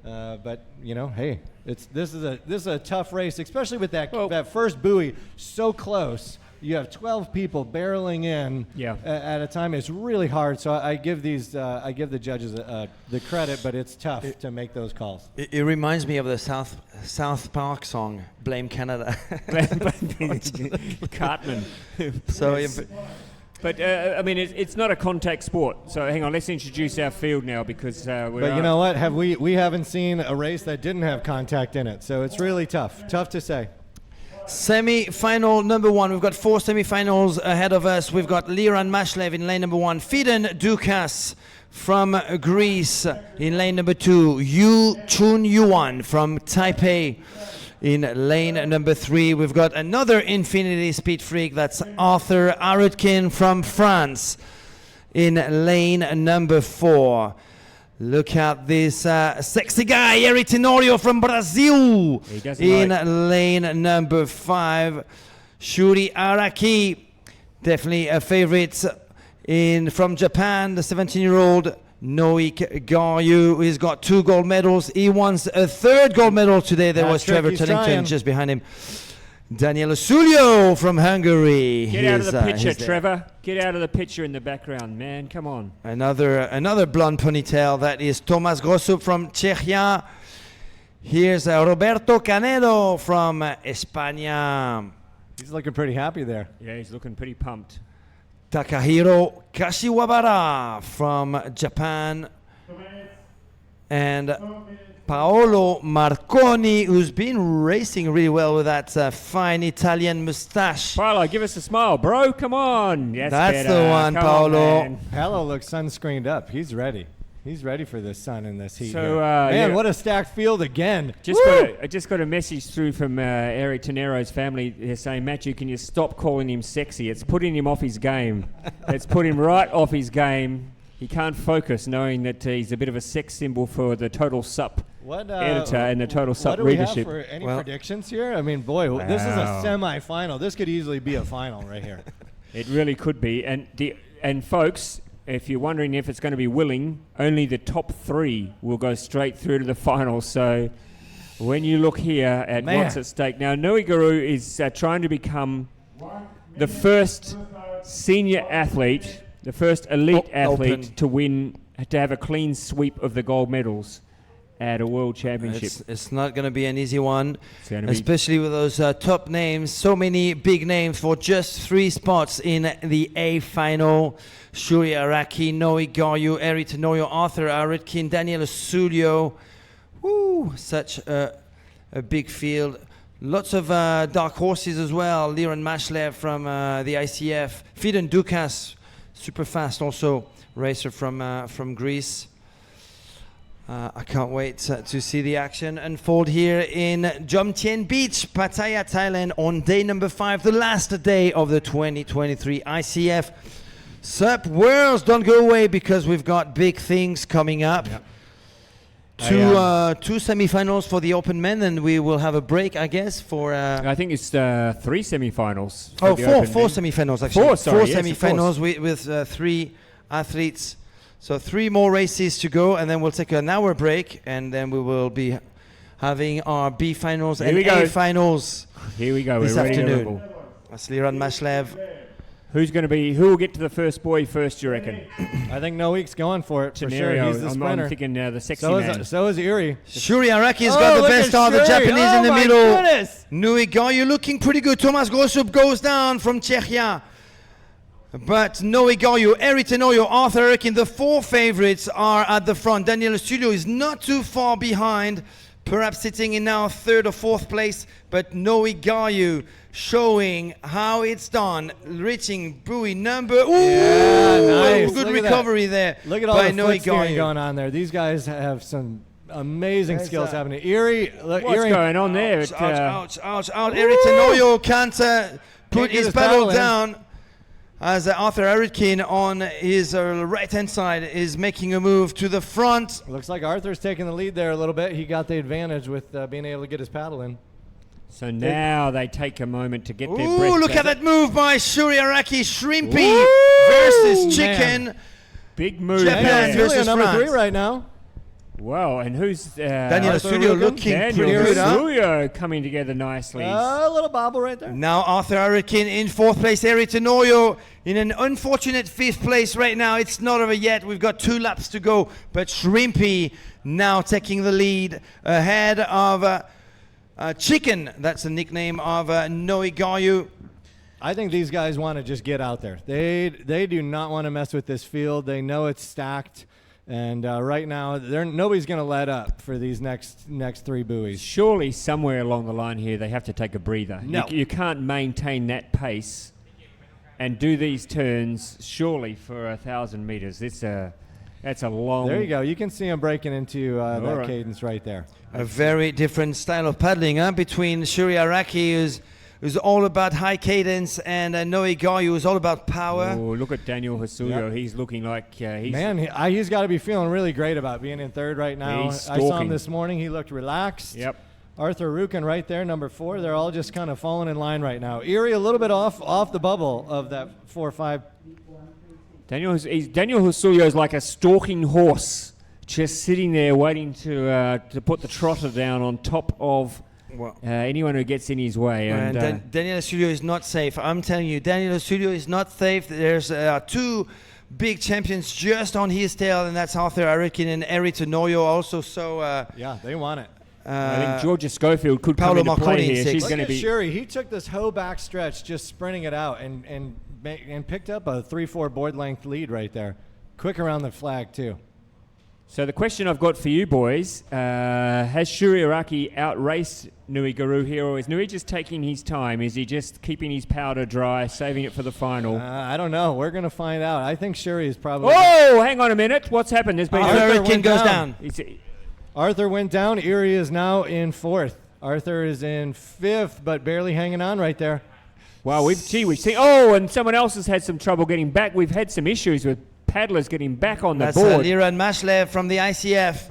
But you know, hey, this is a tough race, especially with that first buoy so close. You have 12 people barreling in at a time. It's really hard. So I give the judges the credit, but it's tough to make those calls. It reminds me of the South Park song, "Blame Canada." Cartman. So. But, I mean, it's not a contact sport. So, hang on, let's introduce our field now because But you know what? We haven't seen a race that didn't have contact in it. So, it's really tough. Tough to say. Semi-final number 1. We've got 4 semi-finals ahead of us. We've got Liran Mashlev in lane number 1. Fidan Dukas from Greece in lane number 2. Yu Chun Yuan from Taipei in lane number 3. We've got another Infinity Speed Freak. That's Arthur Arutkin from France in lane number 4. Look at this sexy guy, Eric Tenorio from Brazil in lane number 5. Shuri Araki, definitely a favorite from Japan, the 17-year-old Noik Garyu. He's got 2 gold medals. He wants a 3rd gold medal today. There was Trevor Tillington just behind him. Daniel Sulio from Hungary. Get out of the picture, Trevor. Get out of the picture in the background, man. Come on. Another blonde ponytail. That is Tomas Grosup from Czechia. Here's Roberto Canedo from España. He's looking pretty happy there. Yeah, he's looking pretty pumped. Takahiro Kashiwabara from Japan. And Paolo Marconi, who's been racing really well with that fine Italian mustache. Paolo, give us a smile, bro. Come on. That's the one, Paolo. Paolo looks sunscreened up. He's ready. He's ready for the sun in this heat. So, man, what a stacked field again. I just got a message through from Eric Tenero's family. They're saying, Matthew, can you stop calling him sexy? It's putting him off his game. It's put him right off his game. He can't focus knowing that he's a bit of a sex symbol for the Total SUP editor and the Total SUP readership. What do we have for any predictions here? I mean, boy, this is a semi-final. This could easily be a final right here. It really could be. And folks, if you're wondering if it's going to be willing, only the top 3 will go straight through to the final. So when you look here at what's at stake. Now, Noiguru is trying to become the first senior athlete, the first elite athlete to have a clean sweep of the gold medals at a World Championship. It's not going to be an easy one, especially with those top names. So many big names for just 3 spots in the A final. Shuri Araki, Noi Garyu, Eri Tenoyo, Arthur Aritkin, Daniel Sulio. Woo! Such a big field. Lots of dark horses as well. Liran Mashlev from the ICF. Fidan Dukas, super fast also, racer from Greece. I can't wait to see the action unfold here in Jomtien Beach, Pattaya, Thailand on day number 5, the last day of the 2023 ICF SUP Worlds. Don't go away because we've got big things coming up. Yep. Two semi-finals for the open men, and we will have a break, I guess, for... I think it's 3 semi-finals. Four semi-finals, actually. 4 semi-finals with 3 athletes. So 3 more races to go, and then we'll take an hour break, and then we will be having our B finals and A finals. Here we go. This We're ready afternoon. That's Liran Mashlev. Who will get to the first buoy first, you reckon? I think Noik's going for it, for sure. He's the sprinter. I'm thinking the sexy man. So is Uri. Shuri Araki's got the best start. The Japanese in the middle. Goodness. Nui Garyu looking pretty good. Tomas Grosup goes down from Czechia. But Noe Garyu, Eri Tenoyo, Arthur Erkin, the 4 favorites are at the front. Daniel Studio is not too far behind, perhaps sitting in now 3rd or 4th place. But Noe Garyu showing how it's done, reaching buoy number. Nice. Good recovery there. Look at all the foot steering going on there. These guys have some amazing skills happening. Erie, what's going on there? Ouch. Eri Tenoyo can't put his paddle down. As Arthur Aritkin on his right-hand side is making a move to the front. Looks like Arthur's taking the lead there a little bit. He got the advantage with being able to get his paddle in. So now they take a moment to get their breath. Look at that move by Shuri Araki. Shrimpy versus Chicken. Big move. Japan versus number France. 3 right now. Well, and who's Daniel Arthur Studio Rugen? looking Daniel pretty good, huh? Studio coming together nicely. A little bobble right there. Now Arthur Hurricane in 4th place, Eri Tenorio in an unfortunate 5th place right now. It's not over yet. We've got 2 laps to go, but Shrimpy now taking the lead ahead of Chicken. That's the nickname of Noe Gayu. I think these guys want to just get out there. They do not want to mess with this field. They know it's stacked. And right now, nobody's going to let up for these next 3 buoys. Surely somewhere along the line here, they have to take a breather. No. You can't maintain that pace and do these turns, surely, for 1,000 meters. That's a long... There you go. You can see them breaking into that right. cadence right there. A very different style of paddling between Shuri Araki, who's all about high cadence, and Noe Gayu, who's all about power. Oh, look at Daniel Hasuyo. Yep. He's looking like... He's got to be feeling really great about being in 3rd right now. He's I saw him stalking. this morning. He looked relaxed. Yep. Arthur Ruken right there, number 4. They're all just kind of falling in line right now. Erie a little bit off the bubble of that 4-5. Daniel Hasuyo is like a stalking horse, just sitting there waiting to put the trotter down on top of anyone who gets in his way. And Daniel Studio is not safe. I'm telling you, Daniel Studio is not safe. There's 2 big champions just on his tail, and that's Arthur Hurricane and Eri Tenorio also. So Yeah, they want it. I think Georgia Schofield could Paolo come into Marconi play in here. 6th. She's Look going to at be... Shuri. He took this whole back stretch, just sprinting it out, and picked up a 3-4 board length lead right there. Quick around the flag too. So the question I've got for you boys, has Shuri Araki outraced Nui Guru here, or is Nui just taking his time? Is he just keeping his powder dry, saving it for the final? I don't know. We're going to find out. I think Shuri is probably... Oh, hang on a minute. What's happened? There's been... Arthur Hurricane went goes down. down. Arthur went down. Erie is now in 4th. Arthur is in 5th, but barely hanging on right there. Wow, we've seen... Oh, and someone else has had some trouble getting back. We've had some issues with paddlers getting back on the That's board. Liran Mashlev from the ICF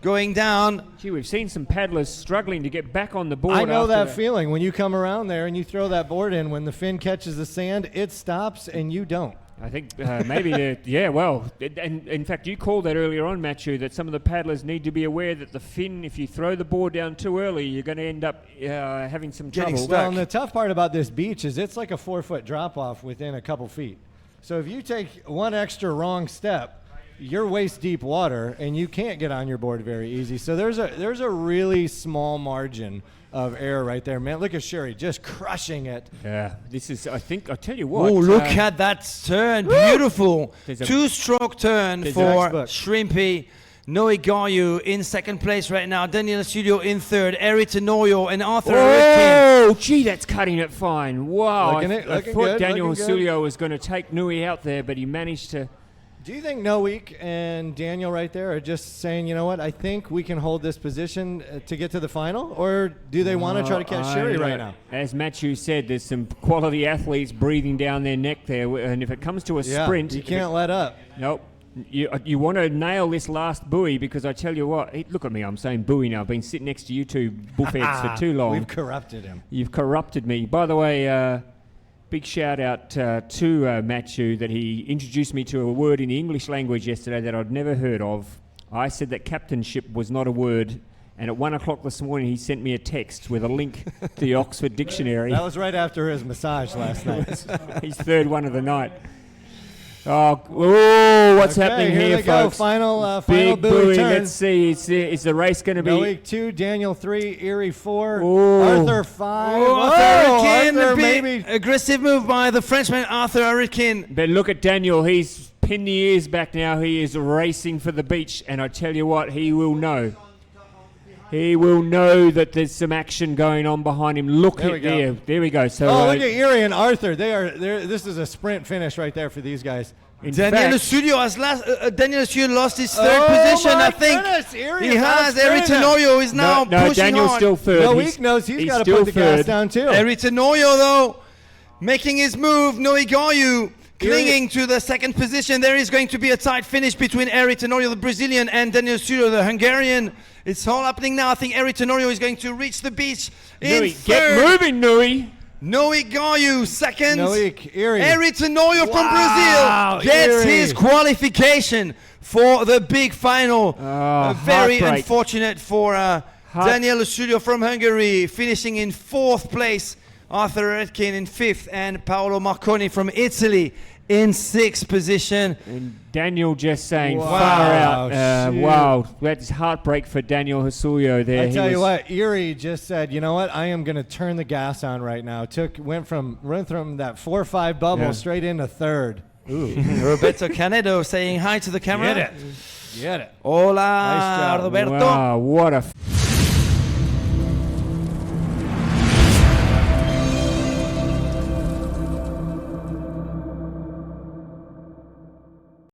going down. Gee, we've seen some paddlers struggling to get back on the board. I know after that feeling when you come around there and you throw that board in. When the fin catches the sand, it stops and you don't. I think maybe and in fact, you called that earlier on, Matthew, that some of the paddlers need to be aware that the fin, if you throw the board down too early, you're going to end up having some Getting trouble. stuck. Well, and the tough part about this beach is it's like a 4-foot drop off within a couple feet. So if you take one extra wrong step, you're waist deep water and you can't get on your board very easy. So there's a really small margin of error right there, man. Look at Shuri just crushing it. Yeah, this is, I think, I'll tell you what. Oh, look at that turn. Beautiful. There's a- 2-stroke turn There's for an expert. Shrimpy. Noe Gayu in 2nd place right now. Daniel Studio in 3rd. Eri Tenorio and Arthur Hurricane. Oh, gee, that's cutting it fine. Wow. Looking I looking thought good, Daniel looking good. Julio was going to take Nui out there, but he managed to... Do you think Noik and Daniel right there are just saying, you know what, I think we can hold this position to get to the final? Or do they want to try to catch Shuri right now? As Matthew said, there's some quality athletes breathing down their neck there, and if it comes to a sprint... You can't let up. Nope. You want to nail this last buoy, because I tell you what, look at me, I'm saying buoy now. I've been sitting next to you two bullheads for too long. We've corrupted him. You've corrupted me. By the way, big shout out to Matthew that he introduced me to a word in the English language yesterday that I'd never heard of. I said that captainship was not a word, and at 1 o'clock this morning he sent me a text with a link to the Oxford Dictionary. That was right after his massage last night. His 3rd one of the night. What's happening here here, they go. folks? Final Big buoy buoy. turn. Let's see. Is the race going to be... Noik 2, Daniel 3, Erie 4, Ooh. Arthur 5. Arthur Hurricane, Arthur a big maybe. aggressive move by the Frenchman Arthur Hurricane. But look at Daniel. He's pinned the ears back now. He is racing for the beach. And I tell you what, he will know. He will know that there's some action going on behind him. Look There at we go. there. There we go. So Look at Erie and Arthur. This is a sprint finish right there for these guys. in Daniel fact, Studio has Daniel Studio lost his 3rd position, my I think. goodness, Erie He is has. Eri outsprinting him. Tenorio is now no, pushing Daniel's hard. still 3rd. Noik knows he's got to still put the gas 3rd. down too. Eri Tenorio, though, making his move. Noe Gayu clinging to the 2nd position. There is going to be a tight finish between Eri Tenorio, the Brazilian, and Daniel Studio, the Hungarian. It's all happening now. I think Eri Tenorio is going to reach the beach in Nui, 3rd. get moving, Nui. Noe Gayu, 2nd. Noik, Erie. Eri Tenorio from Wow, Brazil gets Erie. his qualification for the big final. Very heartbreak. unfortunate for Daniel Studio from Hungary, finishing in 4th place. Arthur Redkin in 5th, and Paolo Marconi from Italy in 6th position. And Daniel just saying Wow. far out. Shoot. Wow, that's heartbreak for Daniel Hasuyo there. I He tell you was- what, Erie just said, you know what? I am going to turn the gas on right now. Went from that 4-5 bubble straight into 3rd. Ooh. Roberto Canedo saying hi to the camera. Get it. Hola, Nice job. Roberto. Wow, what a